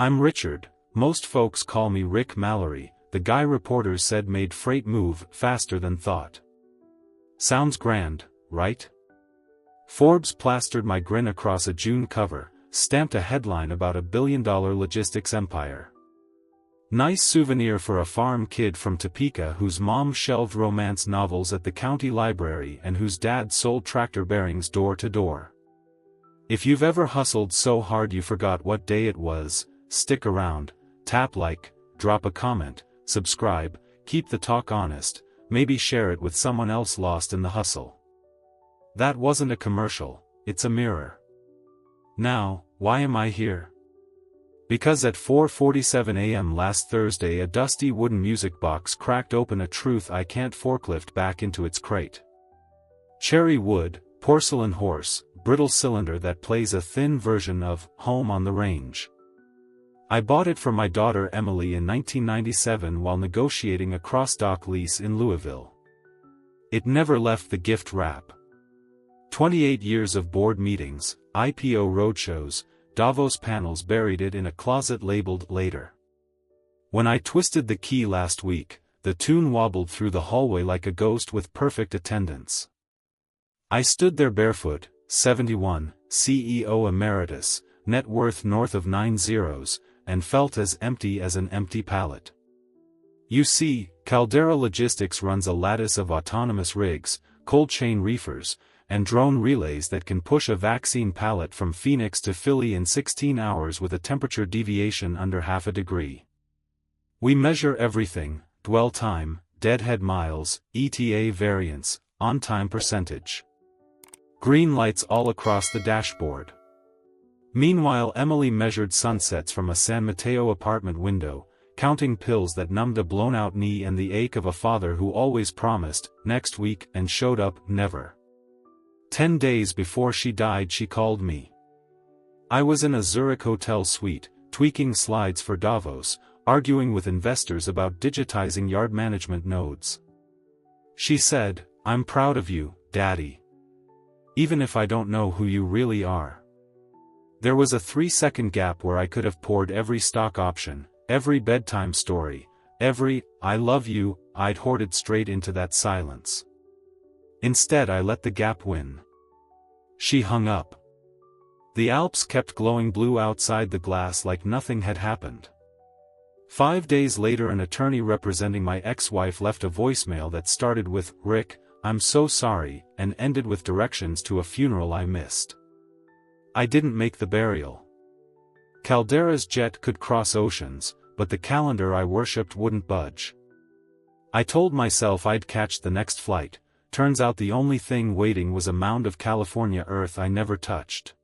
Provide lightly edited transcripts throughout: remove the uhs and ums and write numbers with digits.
I'm Richard, most folks call me Rick Mallory, the guy reporters said made freight move faster than thought. Sounds grand, right? Forbes plastered my grin across a June cover, stamped a headline about a billion-dollar logistics empire. Nice souvenir for a farm kid from Topeka whose mom shelved romance novels at the county library and whose dad sold tractor bearings door to door. If you've ever hustled so hard you forgot what day it was, stick around, tap like, drop a comment, subscribe, keep the talk honest, maybe share it with someone else lost in the hustle. That wasn't a commercial, it's a mirror. Now, why am I here? Because at 4:47 a.m. last Thursday a dusty wooden music box cracked open, a truth I can't forklift back into its crate. Cherry wood, porcelain horse, brittle cylinder that plays a thin version of Home on the Range. I bought it for my daughter Emily in 1997 while negotiating a cross-dock lease in Louisville. It never left the gift wrap. 28 years of board meetings, IPO roadshows, Davos panels buried it in a closet labeled later. When I twisted the key last week, the tune wobbled through the hallway like a ghost with perfect attendance. I stood there barefoot, 71, CEO emeritus, net worth north of 9 zeros, and felt as empty as an empty pallet. You see, Caldera Logistics runs a lattice of autonomous rigs, cold chain reefers, and drone relays that can push a vaccine pallet from Phoenix to Philly in 16 hours with a temperature deviation under half a degree. We measure everything: dwell time, deadhead miles, ETA variance, on-time percentage. Green lights all across the dashboard. Meanwhile Emily measured sunsets from a San Mateo apartment window, counting pills that numbed a blown-out knee and the ache of a father who always promised, next week, and showed up, never. 10 days before she died she called me. I was in a Zurich hotel suite, tweaking slides for Davos, arguing with investors about digitizing yard management nodes. She said, "I'm proud of you, Daddy. Even if I don't know who you really are." There was a 3-second gap where I could have poured every stock option, every bedtime story, every "I love you" I'd hoarded straight into that silence. Instead I let the gap win. She hung up. The Alps kept glowing blue outside the glass like nothing had happened. 5 days later an attorney representing my ex-wife left a voicemail that started with, "Rick, I'm so sorry," and ended with directions to a funeral I missed. I didn't make the burial. Caldera's jet could cross oceans, but the calendar I worshipped wouldn't budge. I told myself I'd catch the next flight. Turns out the only thing waiting was a mound of California earth I never touched.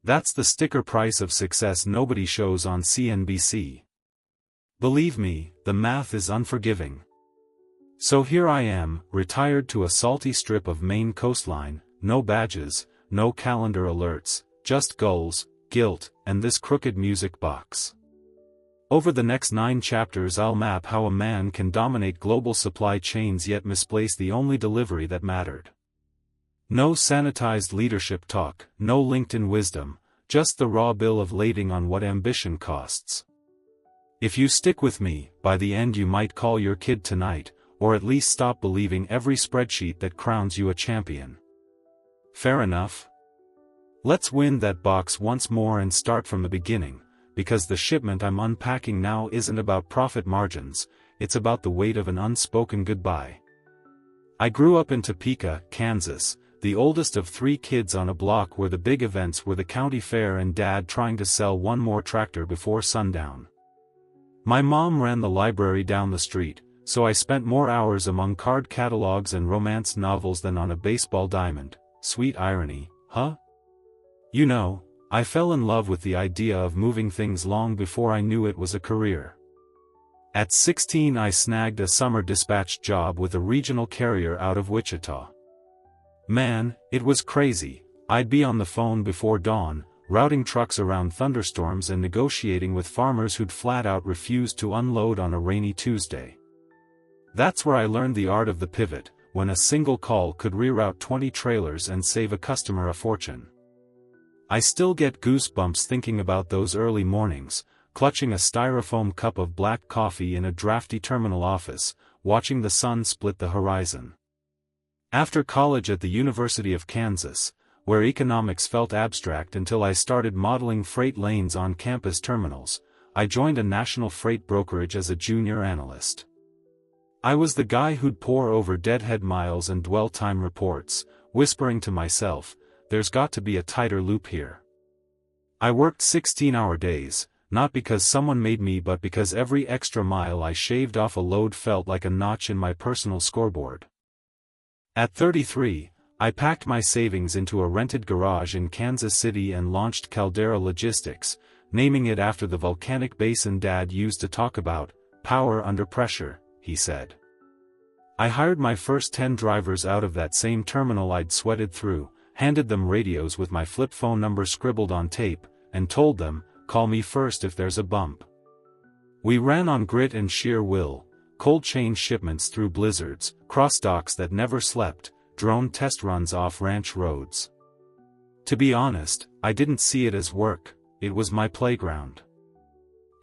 That's the sticker price of success nobody shows on CNBC. Believe me, the math is unforgiving. So here I am, retired to a salty strip of Maine coastline, no badges, no calendar alerts, just gulls, guilt, and this crooked music box. Over the next 9 chapters I'll map how a man can dominate global supply chains yet misplace the only delivery that mattered. No sanitized leadership talk, no LinkedIn wisdom, just the raw bill of lading on what ambition costs. If you stick with me, by the end you might call your kid tonight, or at least stop believing every spreadsheet that crowns you a champion. Fair enough? Let's win that box once more and start from the beginning. Because the shipment I'm unpacking now isn't about profit margins, it's about the weight of an unspoken goodbye. I grew up in Topeka, Kansas, the oldest of 3 kids on a block where the big events were the county fair and Dad trying to sell one more tractor before sundown. My mom ran the library down the street, so I spent more hours among card catalogs and romance novels than on a baseball diamond. Sweet irony, huh? You know, I fell in love with the idea of moving things long before I knew it was a career. At 16 I snagged a summer dispatch job with a regional carrier out of Wichita. Man, it was crazy. I'd be on the phone before dawn, routing trucks around thunderstorms and negotiating with farmers who'd flat out refused to unload on a rainy Tuesday. That's where I learned the art of the pivot, when a single call could reroute 20 trailers and save a customer a fortune. I still get goosebumps thinking about those early mornings, clutching a styrofoam cup of black coffee in a drafty terminal office, watching the sun split the horizon. After college at the University of Kansas, where economics felt abstract until I started modeling freight lanes on campus terminals, I joined a national freight brokerage as a junior analyst. I was the guy who'd pore over deadhead miles and dwell time reports, whispering to myself, there's got to be a tighter loop here. I worked 16-hour days, not because someone made me but because every extra mile I shaved off a load felt like a notch in my personal scoreboard. At 33, I packed my savings into a rented garage in Kansas City and launched Caldera Logistics, naming it after the volcanic basin Dad used to talk about, power under pressure, he said. I hired my first 10 drivers out of that same terminal I'd sweated through, handed them radios with my flip phone number scribbled on tape, and told them, call me first if there's a bump. We ran on grit and sheer will, cold chain shipments through blizzards, cross docks that never slept, drone test runs off ranch roads. To be honest, I didn't see it as work, it was my playground.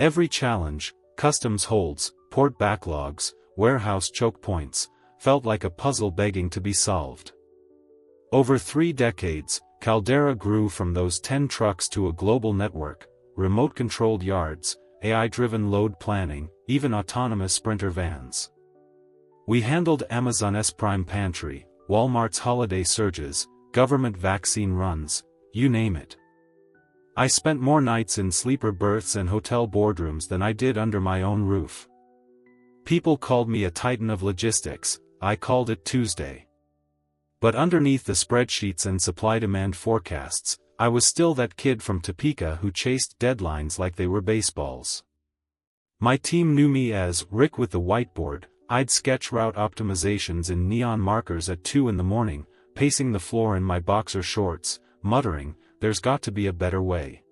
Every challenge, customs holds, port backlogs, warehouse choke points, felt like a puzzle begging to be solved. Over 3 decades, Caldera grew from those 10 trucks to a global network, remote-controlled yards, AI-driven load planning, even autonomous Sprinter vans. We handled Amazon's Prime Pantry, Walmart's holiday surges, government vaccine runs, you name it. I spent more nights in sleeper berths and hotel boardrooms than I did under my own roof. People called me a titan of logistics, I called it Tuesday. But underneath the spreadsheets and supply-demand forecasts, I was still that kid from Topeka who chased deadlines like they were baseballs. My team knew me as Rick with the whiteboard. I'd sketch route optimizations in neon markers at 2 in the morning, pacing the floor in my boxer shorts, muttering, there's got to be a better way.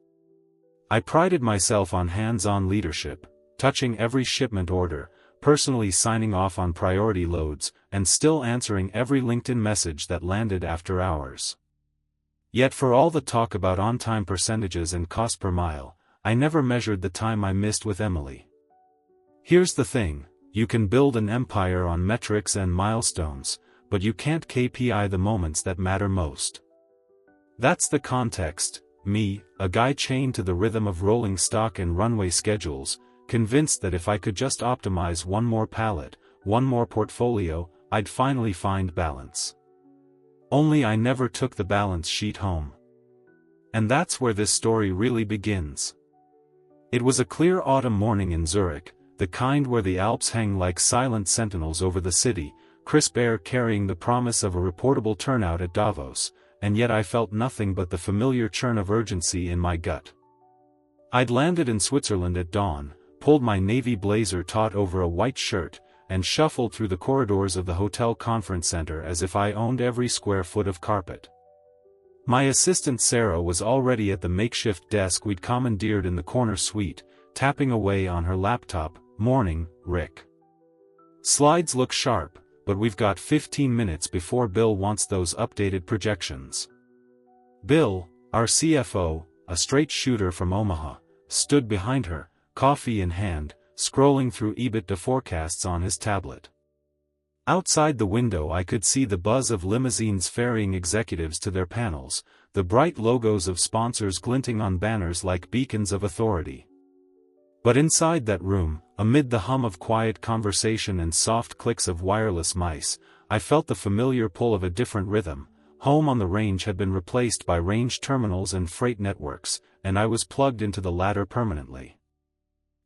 I prided myself on hands-on leadership, touching every shipment order, personally signing off on priority loads, and still answering every LinkedIn message that landed after hours. Yet for all the talk about on-time percentages and cost per mile, I never measured the time I missed with Emily. Here's the thing, you can build an empire on metrics and milestones, but you can't KPI the moments that matter most. That's the context, me, a guy chained to the rhythm of rolling stock and runway schedules, convinced that if I could just optimize one more pallet, one more portfolio, I'd finally find balance. Only I never took the balance sheet home. And that's where this story really begins. It was a clear autumn morning in Zurich, the kind where the Alps hang like silent sentinels over the city, crisp air carrying the promise of a reportable turnout at Davos, and yet I felt nothing but the familiar churn of urgency in my gut. I'd landed in Switzerland at dawn, pulled my navy blazer taut over a white shirt, and shuffled through the corridors of the hotel conference center as if I owned every square foot of carpet. My assistant Sarah was already at the makeshift desk we'd commandeered in the corner suite, tapping away on her laptop. Morning, Rick. Slides look sharp, but we've got 15 minutes before Bill wants those updated projections. Bill, our CFO, a straight shooter from Omaha, stood behind her, coffee in hand, scrolling through EBITDA forecasts on his tablet. Outside the window I could see the buzz of limousines ferrying executives to their panels, the bright logos of sponsors glinting on banners like beacons of authority. But inside that room, amid the hum of quiet conversation and soft clicks of wireless mice, I felt the familiar pull of a different rhythm. Home on the range had been replaced by range terminals and freight networks, and I was plugged into the latter permanently.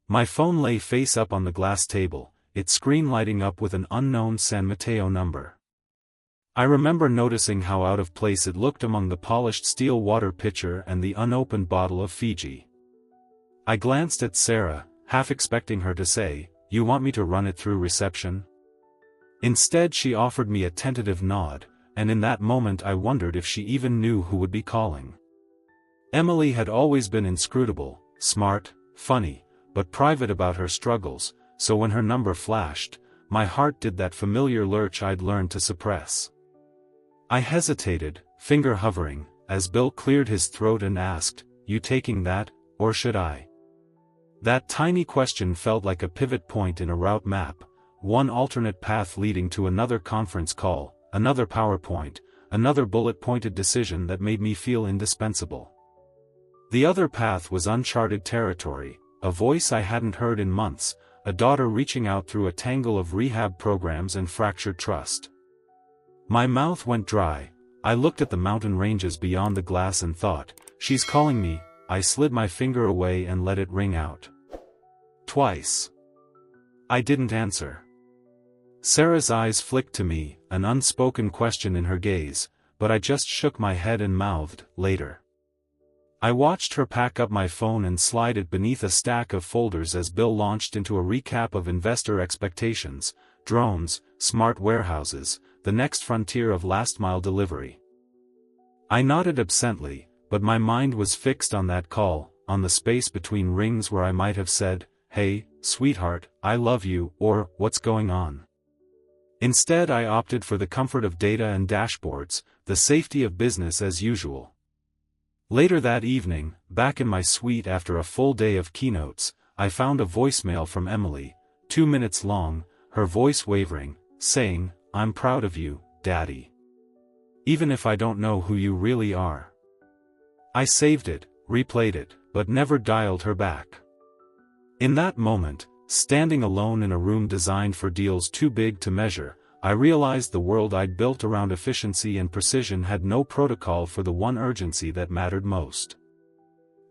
My phone lay face up on the glass table, its screen lighting up with an unknown San Mateo number. I remember noticing how out of place it looked among the polished steel water pitcher and the unopened bottle of Fiji. I glanced at Sarah, half expecting her to say, "You want me to run it through reception?" Instead she offered me a tentative nod, and in that moment I wondered if she even knew who would be calling. Emily had always been inscrutable, smart, funny, but private about her struggles, so when her number flashed, my heart did that familiar lurch I'd learned to suppress. I hesitated, finger hovering, as Bill cleared his throat and asked, "You taking that, or should I?" That tiny question felt like a pivot point in a route map, one alternate path leading to another conference call, another PowerPoint, another bullet-pointed decision that made me feel indispensable. The other path was uncharted territory, a voice I hadn't heard in months, a daughter reaching out through a tangle of rehab programs and fractured trust. My mouth went dry. I looked at the mountain ranges beyond the glass and thought, she's calling me. I slid my finger away and let it ring out. Twice. I didn't answer. Sarah's eyes flicked to me, an unspoken question in her gaze, but I just shook my head and mouthed, later. I watched her pack up my phone and slide it beneath a stack of folders as Bill launched into a recap of investor expectations, drones, smart warehouses, the next frontier of last-mile delivery. I nodded absently, but my mind was fixed on that call, on the space between rings where I might have said, "Hey, sweetheart, I love you," or "What's going on?" Instead I opted for the comfort of data and dashboards, the safety of business as usual. Later that evening, back in my suite after a full day of keynotes, I found a voicemail from Emily, 2 minutes long, her voice wavering, saying, "I'm proud of you, Daddy. Even if I don't know who you really are." I saved it, replayed it, but never dialed her back. In that moment, standing alone in a room designed for deals too big to measure, I realized the world I'd built around efficiency and precision had no protocol for the one urgency that mattered most.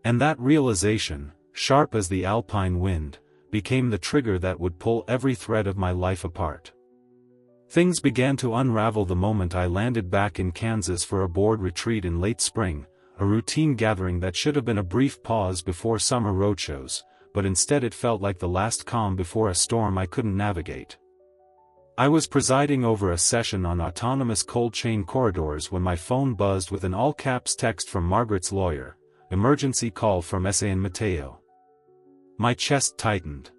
And that realization, sharp as the alpine wind, became the trigger that would pull every thread of my life apart. Things began to unravel the moment I landed back in Kansas for a board retreat in late spring, a routine gathering that should have been a brief pause before summer roadshows, but instead it felt like the last calm before a storm I couldn't navigate. I was presiding over a session on autonomous cold chain corridors when my phone buzzed with an all-caps text from Margaret's lawyer, "Emergency call from San Mateo." My chest tightened.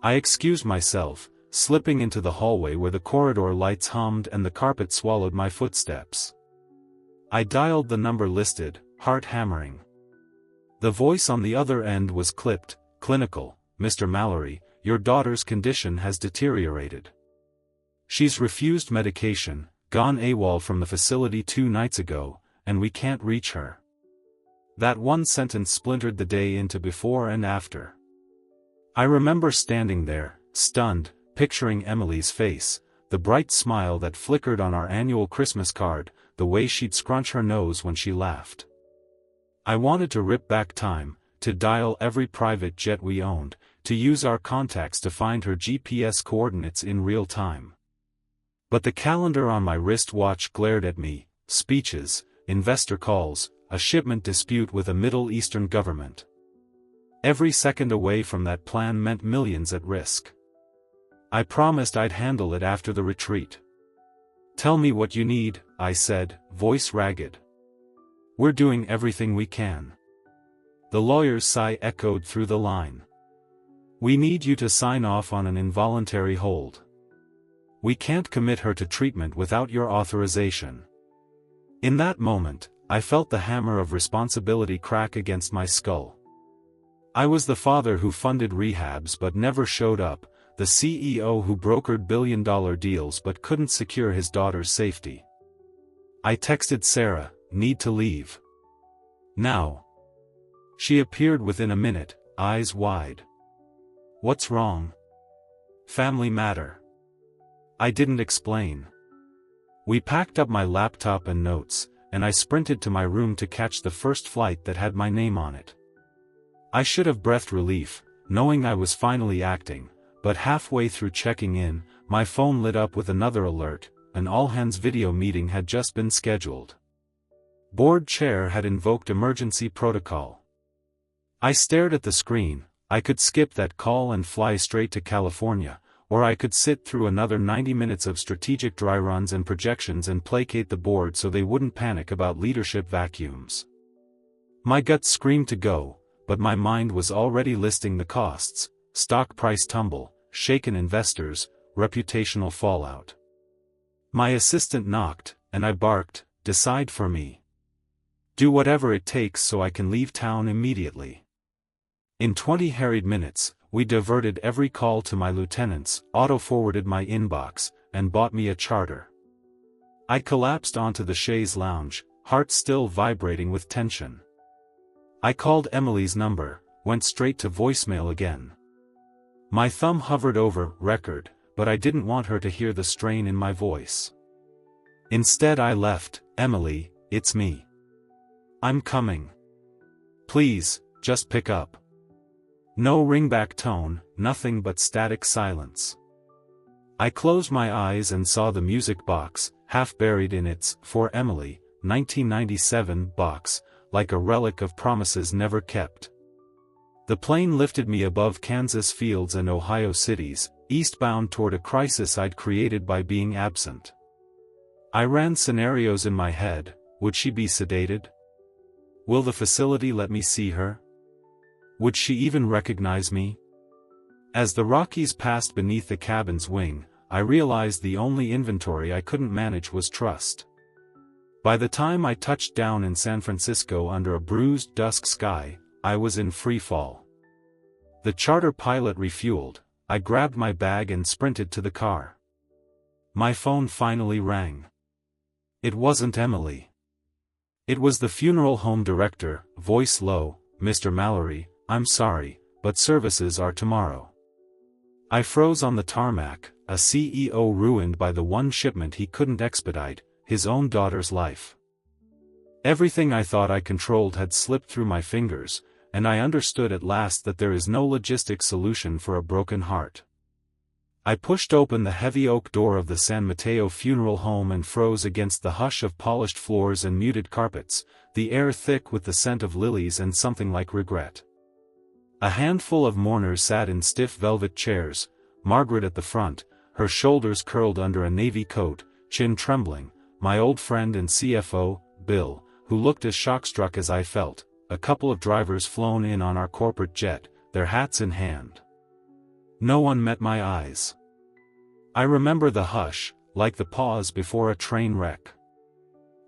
I excused myself, slipping into the hallway where the corridor lights hummed and the carpet swallowed my footsteps. I dialed the number listed, heart hammering. The voice on the other end was clipped, clinical, "Mr. Mallory, your daughter's condition has deteriorated. She's refused medication, gone AWOL from the facility 2 nights ago, and we can't reach her." That one sentence splintered the day into before and after. I remember standing there, stunned, picturing Emily's face, the bright smile that flickered on our annual Christmas card, the way she'd scrunch her nose when she laughed. I wanted to rip back time, to dial every private jet we owned, to use our contacts to find her GPS coordinates in real time. But the calendar on my wristwatch glared at me: speeches, investor calls, a shipment dispute with a Middle Eastern government. Every second away from that plan meant millions at risk. I promised I'd handle it after the retreat. "Tell me what you need," I said, voice ragged. "We're doing everything we can." The lawyer's sigh echoed through the line. "We need you to sign off on an involuntary hold. We can't commit her to treatment without your authorization." In that moment, I felt the hammer of responsibility crack against my skull. I was the father who funded rehabs but never showed up, the CEO who brokered billion-dollar deals but couldn't secure his daughter's safety. I texted Sarah, "Need to leave. Now." She appeared within a minute, eyes wide. "What's wrong?" "Family matter." I didn't explain. We packed up my laptop and notes, and I sprinted to my room to catch the first flight that had my name on it. I should have breathed relief, knowing I was finally acting, but halfway through checking in, my phone lit up with another alert: an all-hands video meeting had just been scheduled. Board chair had invoked emergency protocol. I stared at the screen. I could skip that call and fly straight to California, or I could sit through another 90 minutes of strategic dry runs and projections and placate the board so they wouldn't panic about leadership vacuums. My gut screamed to go, but my mind was already listing the costs: stock price tumble, shaken investors, reputational fallout. My assistant knocked, and I barked, "Decide for me. Do whatever it takes so I can leave town immediately." In 20 harried minutes, we diverted every call to my lieutenants, auto-forwarded my inbox, and bought me a charter. I collapsed onto the chaise lounge, heart still vibrating with tension. I called Emily's number, went straight to voicemail again. My thumb hovered over record, but I didn't want her to hear the strain in my voice. Instead I left, "Emily, it's me. I'm coming. Please, just pick up." No ringback tone, nothing but static silence. I closed my eyes and saw the music box, half buried in its "For Emily, 1997" box, like a relic of promises never kept. The plane lifted me above Kansas fields and Ohio cities, eastbound toward a crisis I'd created by being absent. I ran scenarios in my head. Would she be sedated? Will the facility let me see her? Would she even recognize me? As the Rockies passed beneath the cabin's wing, I realized the only inventory I couldn't manage was trust. By the time I touched down in San Francisco under a bruised dusk sky, I was in free fall. The charter pilot refueled, I grabbed my bag and sprinted to the car. My phone finally rang. It wasn't Emily. It was the funeral home director, voice low, "Mr. Mallory, I'm sorry, but services are tomorrow." I froze on the tarmac, a CEO ruined by the one shipment he couldn't expedite, his own daughter's life. Everything I thought I controlled had slipped through my fingers, and I understood at last that there is no logistic solution for a broken heart. I pushed open the heavy oak door of the San Mateo funeral home and froze against the hush of polished floors and muted carpets, the air thick with the scent of lilies and something like regret. A handful of mourners sat in stiff velvet chairs, Margaret at the front, her shoulders curled under a navy coat, chin trembling, my old friend and CFO, Bill, who looked as shockstruck as I felt, a couple of drivers flown in on our corporate jet, their hats in hand. No one met my eyes. I remember the hush, like the pause before a train wreck.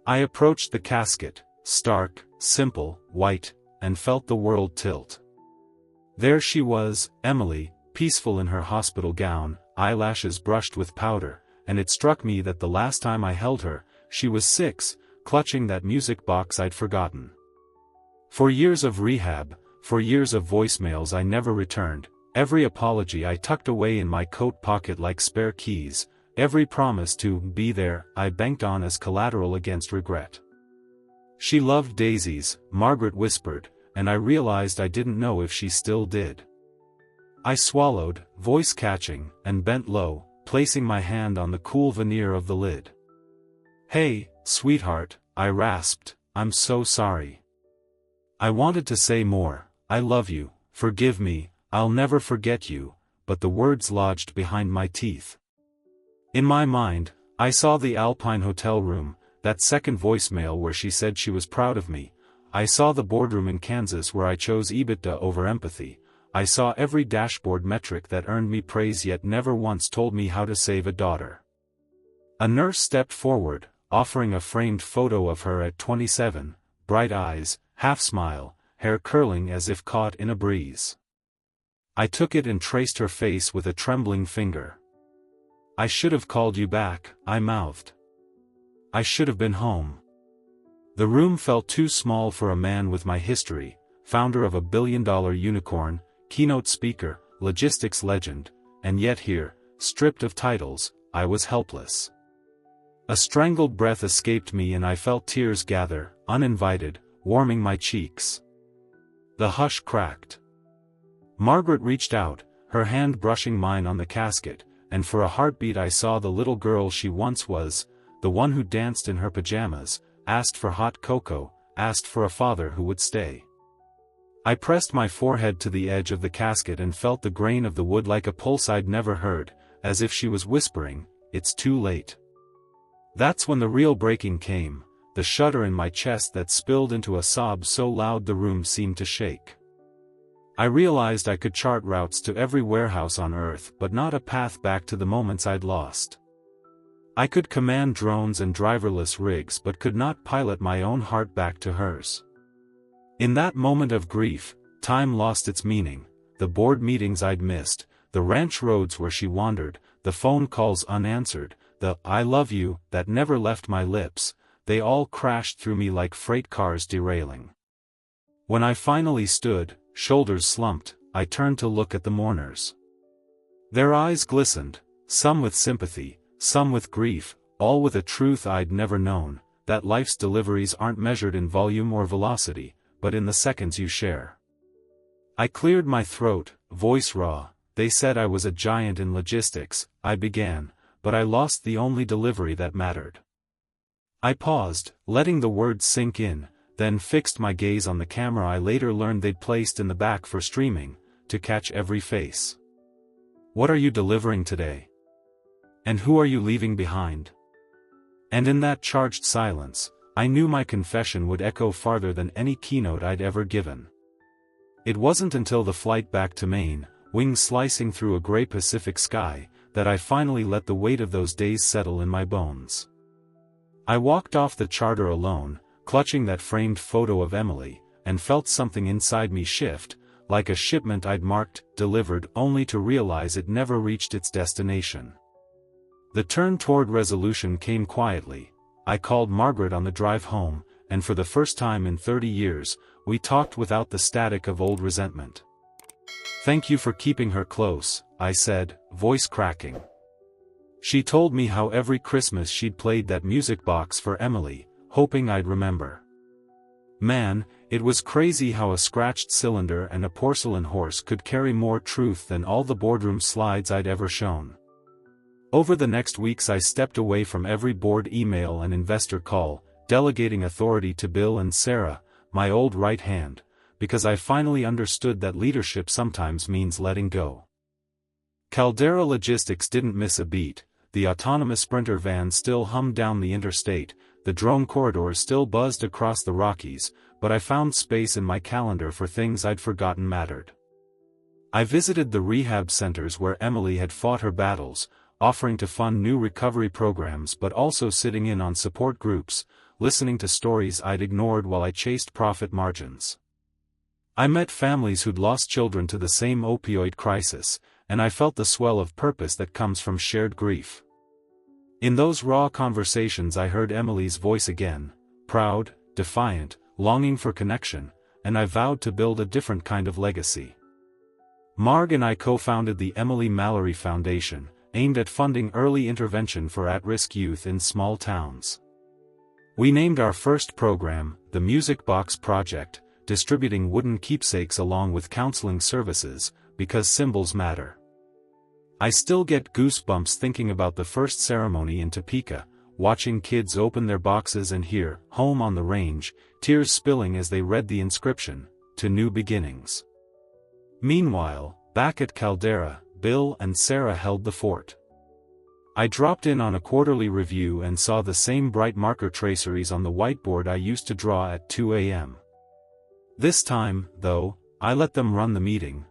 I approached the casket, stark, simple, white, and felt the world tilt. There she was, Emily, peaceful in her hospital gown, eyelashes brushed with powder, and it struck me that the last time I held her, she was 6, clutching that music box I'd forgotten. For years of rehab, for years of voicemails I never returned, every apology I tucked away in my coat pocket like spare keys, every promise to be there I banked on as collateral against regret. She loved daisies, Margaret whispered, and I realized I didn't know if she still did. I swallowed, voice catching, and bent low, placing my hand on the cool veneer of the lid. "Hey, sweetheart," I rasped, "I'm so sorry." I wanted to say more, "I love you, forgive me, I'll never forget you," but the words lodged behind my teeth. In my mind, I saw the Alpine hotel room, that second voicemail where she said she was proud of me. I saw the boardroom in Kansas where I chose EBITDA over empathy. I saw every dashboard metric that earned me praise yet never once told me how to save a daughter. A nurse stepped forward, offering a framed photo of her at 27, bright eyes, half smile, hair curling as if caught in a breeze. I took it and traced her face with a trembling finger. "I should have called you back," I mouthed. "I should have been home." The room felt too small for a man with my history, founder of a billion-dollar unicorn, keynote speaker, logistics legend, and yet here, stripped of titles, I was helpless. A strangled breath escaped me and I felt tears gather, uninvited, warming my cheeks. The hush cracked. Margaret reached out, her hand brushing mine on the casket, and for a heartbeat I saw the little girl she once was, the one who danced in her pajamas, asked for hot cocoa, asked for a father who would stay. I pressed my forehead to the edge of the casket and felt the grain of the wood like a pulse I'd never heard, as if she was whispering, "It's too late." That's when the real breaking came, the shudder in my chest that spilled into a sob so loud the room seemed to shake. I realized I could chart routes to every warehouse on Earth but not a path back to the moments I'd lost. I could command drones and driverless rigs but could not pilot my own heart back to hers. In that moment of grief, time lost its meaning, the board meetings I'd missed, the ranch roads where she wandered, the phone calls unanswered, the "I love you" that never left my lips, they all crashed through me like freight cars derailing. When I finally stood, shoulders slumped, I turned to look at the mourners. Their eyes glistened, some with sympathy, some with grief, all with a truth I'd never known, that life's deliveries aren't measured in volume or velocity, but in the seconds you share. I cleared my throat, voice raw. They said I was a giant in logistics, I began, but I lost the only delivery that mattered. I paused, letting the words sink in, then fixed my gaze on the camera I later learned they'd placed in the back for streaming, to catch every face. What are you delivering today? And who are you leaving behind? And in that charged silence, I knew my confession would echo farther than any keynote I'd ever given. It wasn't until the flight back to Maine, wings slicing through a gray Pacific sky, that I finally let the weight of those days settle in my bones. I walked off the charter alone, clutching that framed photo of Emily, and felt something inside me shift, like a shipment I'd marked, delivered, only to realize it never reached its destination. The turn toward resolution came quietly. I called Margaret on the drive home, and for the first time in 30 years, we talked without the static of old resentment. "Thank you for keeping her close," I said, voice cracking. She told me how every Christmas she'd played that music box for Emily, hoping I'd remember. Man, it was crazy how a scratched cylinder and a porcelain horse could carry more truth than all the boardroom slides I'd ever shown. Over the next weeks I stepped away from every board email and investor call, delegating authority to Bill and Sarah, my old right hand, because I finally understood that leadership sometimes means letting go. Caldera Logistics didn't miss a beat, the autonomous Sprinter van still hummed down the interstate, the drone corridors still buzzed across the Rockies, but I found space in my calendar for things I'd forgotten mattered. I visited the rehab centers where Emily had fought her battles, offering to fund new recovery programs but also sitting in on support groups, listening to stories I'd ignored while I chased profit margins. I met families who'd lost children to the same opioid crisis, and I felt the swell of purpose that comes from shared grief. In those raw conversations I heard Emily's voice again, proud, defiant, longing for connection, and I vowed to build a different kind of legacy. Marg and I co-founded the Emily Mallory Foundation, aimed at funding early intervention for at-risk youth in small towns. We named our first program, the Music Box Project, distributing wooden keepsakes along with counseling services, because symbols matter. I still get goosebumps thinking about the first ceremony in Topeka, watching kids open their boxes and hear, "Home on the Range," tears spilling as they read the inscription, "To New Beginnings." Meanwhile, back at Caldera, Bill and Sarah held the fort. I dropped in on a quarterly review and saw the same bright marker traceries on the whiteboard I used to draw at 2 a.m. This time, though, I let them run the meeting,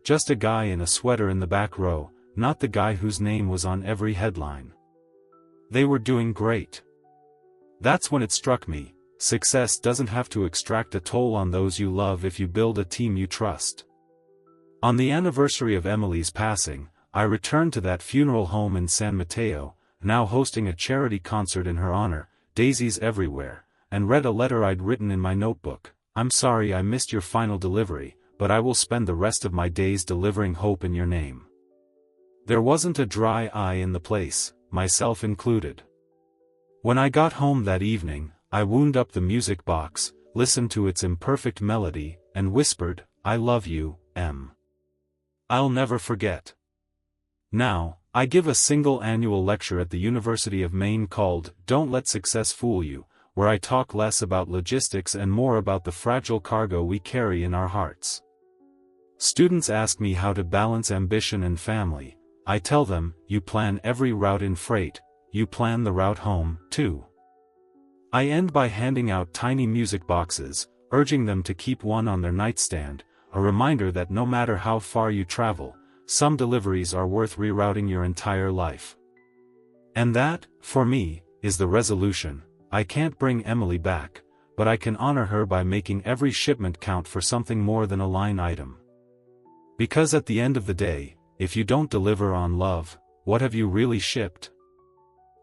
just a guy in a sweater in the back row, not the guy whose name was on every headline. They were doing great. That's when it struck me, success doesn't have to extract a toll on those you love if you build a team you trust. On the anniversary of Emily's passing, I returned to that funeral home in San Mateo, now hosting a charity concert in her honor, daisies everywhere, and read a letter I'd written in my notebook. "I'm sorry I missed your final delivery, but I will spend the rest of my days delivering hope in your name." There wasn't a dry eye in the place, myself included. When I got home that evening, I wound up the music box, listened to its imperfect melody, and whispered, "I love you, Em. I'll never forget." Now, I give a single annual lecture at the University of Maine called "Don't Let Success Fool You," where I talk less about logistics and more about the fragile cargo we carry in our hearts. Students ask me how to balance ambition and family. I tell them, you plan every route in freight, you plan the route home, too. I end by handing out tiny music boxes, urging them to keep one on their nightstand, a reminder that no matter how far you travel, some deliveries are worth rerouting your entire life. And that, for me, is the resolution. I can't bring Emily back, but but I can honor her by making every shipment count for something more than a line item. Because at the end of the day, if you don't deliver on love, what have you really shipped?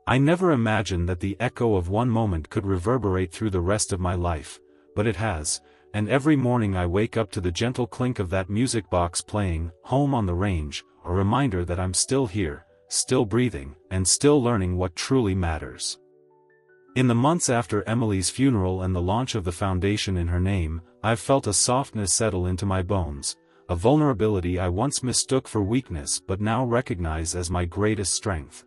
I never imagined that the echo of one moment could reverberate through the rest of my life, but it has, and every morning I wake up to the gentle clink of that music box playing, Home on the Range, a reminder that I'm still here, still breathing, and still learning what truly matters. In the months after Emily's funeral and the launch of the foundation in her name, I've felt a softness settle into my bones, a vulnerability I once mistook for weakness but now recognize as my greatest strength.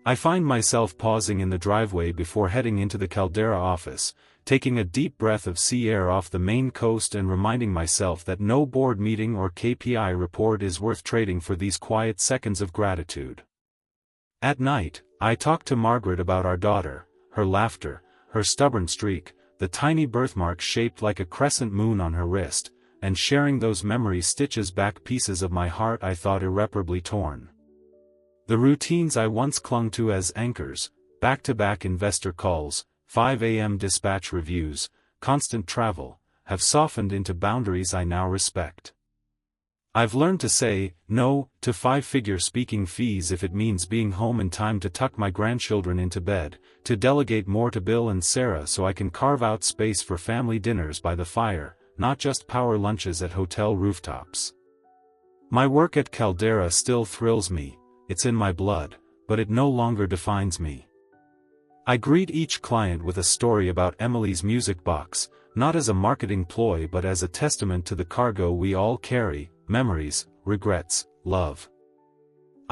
I find myself pausing in the driveway before heading into the Caldera office, taking a deep breath of sea air off the Maine coast and reminding myself that no board meeting or KPI report is worth trading for these quiet seconds of gratitude. At night, I talk to Margaret about our daughter, her laughter, her stubborn streak, the tiny birthmark shaped like a crescent moon on her wrist, and sharing those memories stitches back pieces of my heart I thought irreparably torn. The routines I once clung to as anchors, back-to-back investor calls, 5 a.m. dispatch reviews, constant travel, have softened into boundaries I now respect. I've learned to say no to five-figure speaking fees if it means being home in time to tuck my grandchildren into bed, to delegate more to Bill and Sarah so I can carve out space for family dinners by the fire, not just power lunches at hotel rooftops. My work at Caldera still thrills me, it's in my blood, but it no longer defines me. I greet each client with a story about Emily's music box, not as a marketing ploy but as a testament to the cargo we all carry, memories, regrets, love.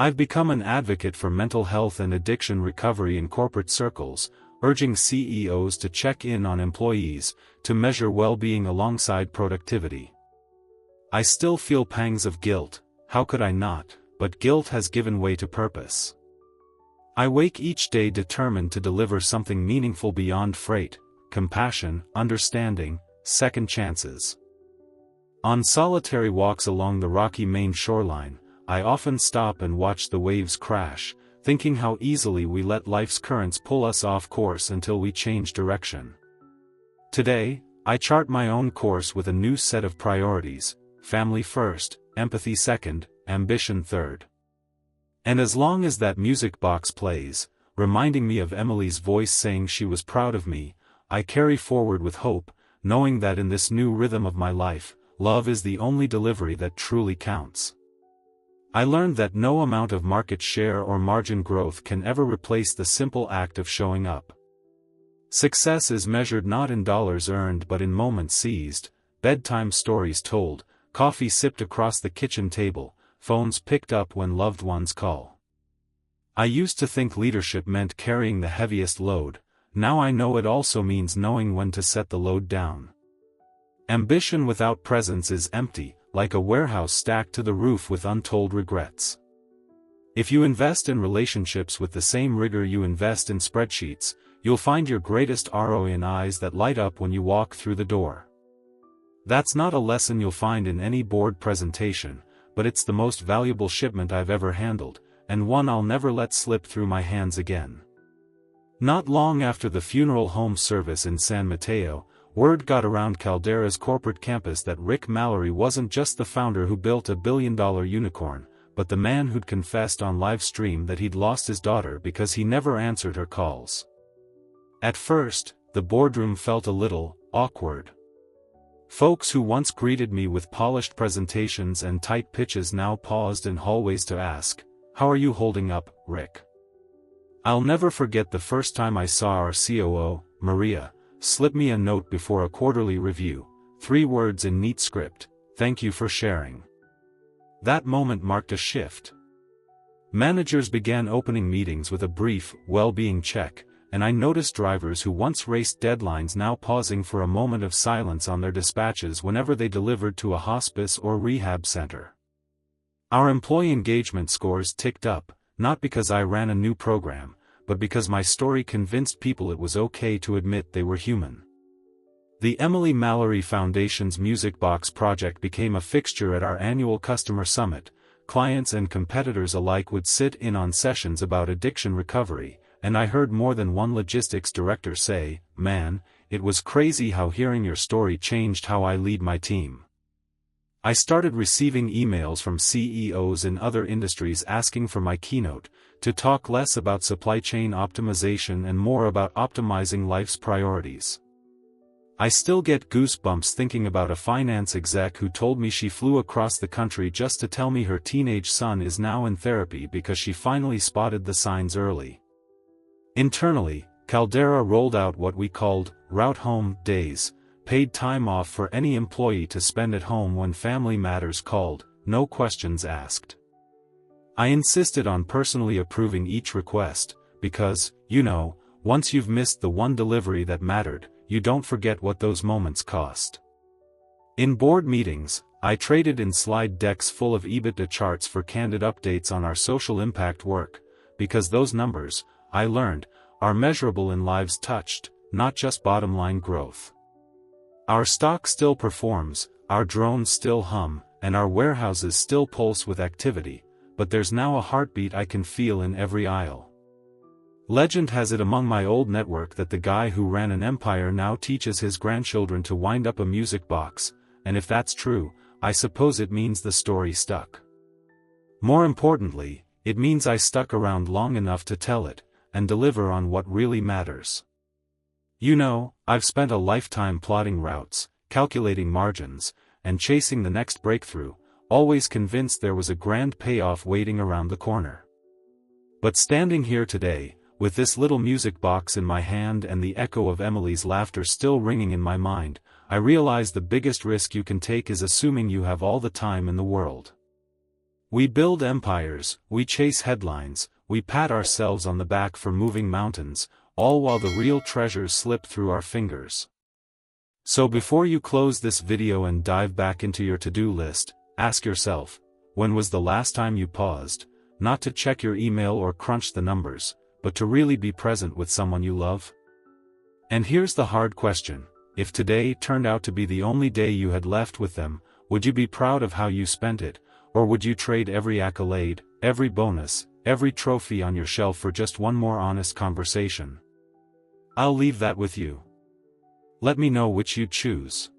I've become an advocate for mental health and addiction recovery in corporate circles, urging CEOs to check in on employees, to measure well-being alongside productivity. I still feel pangs of guilt, how could I not, but guilt has given way to purpose. I wake each day determined to deliver something meaningful beyond freight, compassion, understanding, second chances. On solitary walks along the rocky Maine shoreline, I often stop and watch the waves crash, thinking how easily we let life's currents pull us off course until we change direction. Today, I chart my own course with a new set of priorities: family first, empathy second, ambition third. And as long as that music box plays, reminding me of Emily's voice saying she was proud of me, I carry forward with hope, knowing that in this new rhythm of my life, love is the only delivery that truly counts. I learned that no amount of market share or margin growth can ever replace the simple act of showing up. Success is measured not in dollars earned but in moments seized, bedtime stories told, coffee sipped across the kitchen table, phones picked up when loved ones call. I used to think leadership meant carrying the heaviest load, now I know it also means knowing when to set the load down. Ambition without presence is empty, like a warehouse stacked to the roof with untold regrets. If you invest in relationships with the same rigor you invest in spreadsheets, you'll find your greatest ROI in eyes that light up when you walk through the door. That's not a lesson you'll find in any board presentation, but it's the most valuable shipment I've ever handled, and one I'll never let slip through my hands again. Not long after the funeral home service in San Mateo, word got around Caldera's corporate campus that Rick Mallory wasn't just the founder who built a billion-dollar unicorn, but the man who'd confessed on live stream that he'd lost his daughter because he never answered her calls. At first, the boardroom felt a little awkward. Folks who once greeted me with polished presentations and tight pitches now paused in hallways to ask, "How are you holding up, Rick?" I'll never forget the first time I saw our COO, Maria, slip me a note before a quarterly review, 3 words in neat script: "Thank you for sharing." That moment marked a shift. Managers began opening meetings with a brief, well-being check, and I noticed drivers who once raced deadlines now pausing for a moment of silence on their dispatches whenever they delivered to a hospice or rehab center. Our employee engagement scores ticked up, not because I ran a new program, but because my story convinced people it was okay to admit they were human. The Emily Mallory Foundation's Music Box project became a fixture at our annual customer summit. Clients and competitors alike would sit in on sessions about addiction recovery, and I heard more than one logistics director say, "Man, it was crazy how hearing your story changed how I lead my team. I started receiving emails from CEOs in other industries asking for my keynote, to talk less about supply chain optimization and more about optimizing life's priorities. I still get goosebumps thinking about a finance exec who told me she flew across the country just to tell me her teenage son is now in therapy because she finally spotted the signs early. Internally, Caldera rolled out what we called route home days, paid time off for any employee to spend at home when family matters called, no questions asked. I insisted on personally approving each request, because, once you've missed the one delivery that mattered, you don't forget what those moments cost. In board meetings, I traded in slide decks full of EBITDA charts for candid updates on our social impact work, because those numbers, I learned, are measurable in lives touched, not just bottom-line growth. Our stock still performs, our drones still hum, and our warehouses still pulse with activity, but there's now a heartbeat I can feel in every aisle. Legend has it among my old network that the guy who ran an empire now teaches his grandchildren to wind up a music box, and if that's true, I suppose it means the story stuck. More importantly, it means I stuck around long enough to tell it, and deliver on what really matters. I've spent a lifetime plotting routes, calculating margins, and chasing the next breakthrough, always convinced there was a grand payoff waiting around the corner. But standing here today, with this little music box in my hand and the echo of Emily's laughter still ringing in my mind, I realize the biggest risk you can take is assuming you have all the time in the world. We build empires, we chase headlines, we pat ourselves on the back for moving mountains, all while the real treasures slip through our fingers. So before you close this video and dive back into your to-do list, ask yourself, when was the last time you paused, not to check your email or crunch the numbers, but to really be present with someone you love? And here's the hard question: if today turned out to be the only day you had left with them, would you be proud of how you spent it, or would you trade every accolade, every bonus, every trophy on your shelf for just one more honest conversation? I'll leave that with you. Let me know which you'd choose.